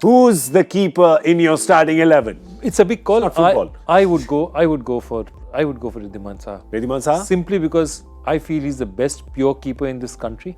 Who's the keeper in your starting 11? It's a big call. It's not football. I would go for Wriddhiman Saha. Wriddhiman Saha? Simply because I feel he's the best pure keeper in this country.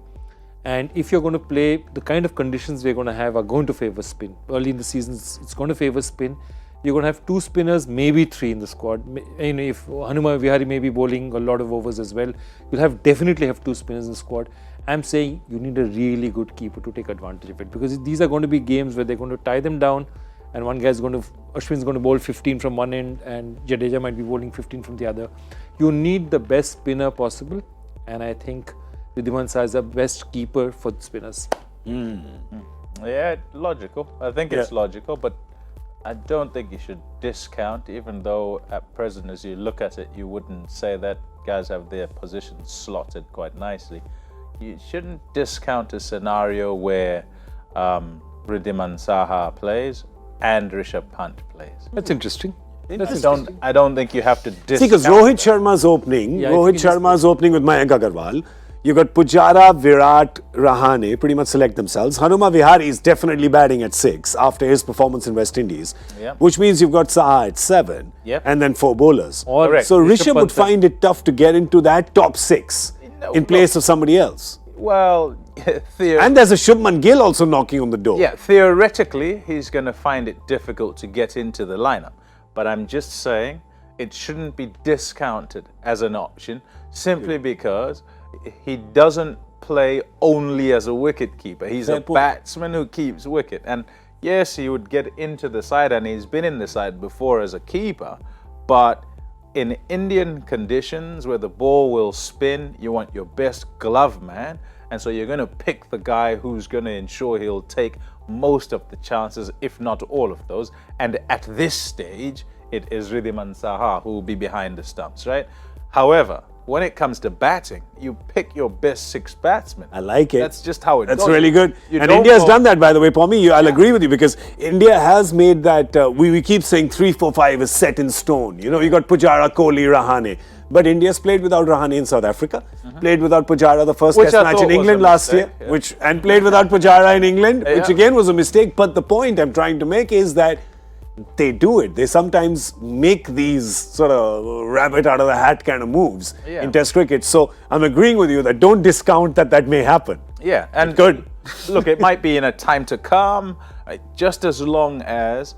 And if you're going to play, the kind of conditions we're going to have are going to favour spin. Early in the season, it's going to favour spin. You're going to have 2 spinners, maybe 3 in the squad. If Hanuma Vihari may be bowling a lot of overs as well, you'll definitely have 2 spinners in the squad. I'm saying you need a really good keeper to take advantage of it, because these are going to be games where they're going to tie them down, and Ashwin's going to bowl 15 from one end and Jadeja might be bowling 15 from the other. You need the best spinner possible, and I think Wriddhiman Saha is the best keeper for the spinners. Yeah, logical. I think it's logical, but I don't think you should discount, even though at present, as you look at it, you wouldn't say that guys have their positions slotted quite nicely. You shouldn't discount a scenario where Wriddhiman Saha plays and Rishabh Pant plays. That's interesting. I don't think you have to discount. See, because Rohit Sharma's opening, with Mayank Agarwal. You got Pujara, Virat, Rahane pretty much select themselves. Hanuma Vihari is definitely batting at 6 after his performance in West Indies, which means you've got Saha at 7 and then 4 bowlers. Correct. So Rishabh would find it tough to get into that top 6 in place of somebody else. Well, and there's a Shubman Gill also knocking on the door. Yeah, theoretically, he's going to find it difficult to get into the lineup. But I'm just saying it shouldn't be discounted as an option simply because he doesn't play only as a wicket keeper. He's a batsman who keeps wicket. And yes, he would get into the side, and he's been in the side before as a keeper. But in Indian conditions where the ball will spin, you want your best glove man. And so you're going to pick the guy who's going to ensure he'll take most of the chances, if not all of those. And at this stage, it is Wriddhiman Saha who will be behind the stumps, right? However, when it comes to batting, you pick your best 6 batsmen. I like it. That's just how it goes. That's really good. And India has done that, by the way, Pommy. I'll agree with you, because India has made that, we keep saying 3, 4, 5 is set in stone. You know, you got Pujara, Kohli, Rahane. But India's played without Rahane in South Africa, played without Pujara the first test match in England last year, and played without Pujara in England, which again was a mistake. But the point I'm trying to make is that they do it. They sometimes make these sort of rabbit out of the hat kind of moves in Test cricket. So I'm agreeing with you that don't discount that may happen. Yeah, and good. Look, it might be in a time to come, just as long as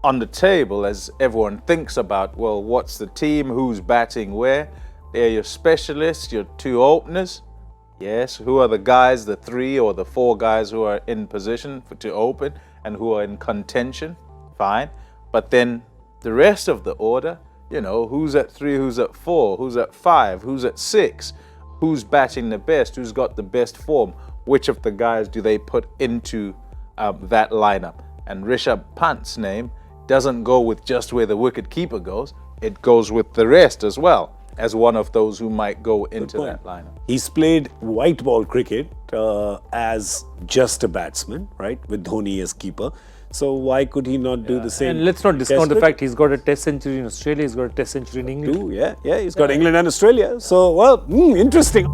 on the table, as everyone thinks about, well, what's the team, who's batting where? They're your specialists, your 2 openers. Yes, who are the guys, the 3 or the 4 guys who are in position to open and who are in contention? Fine. But then the rest of the order, you know, who's at 3, who's at 4, who's at 5, who's at 6, who's batting the best, who's got the best form, which of the guys do they put into that lineup? And Rishabh Pant's name doesn't go with just where the wicket keeper goes, it goes with the rest as well, as one of those who might go into that lineup. He's played white ball cricket as just a batsman, right, with Dhoni as keeper. So why could he not do the same? And let's not discount the fact he's got a test century in Australia, he's got a test century in England. He's got England and Australia. So, well, interesting.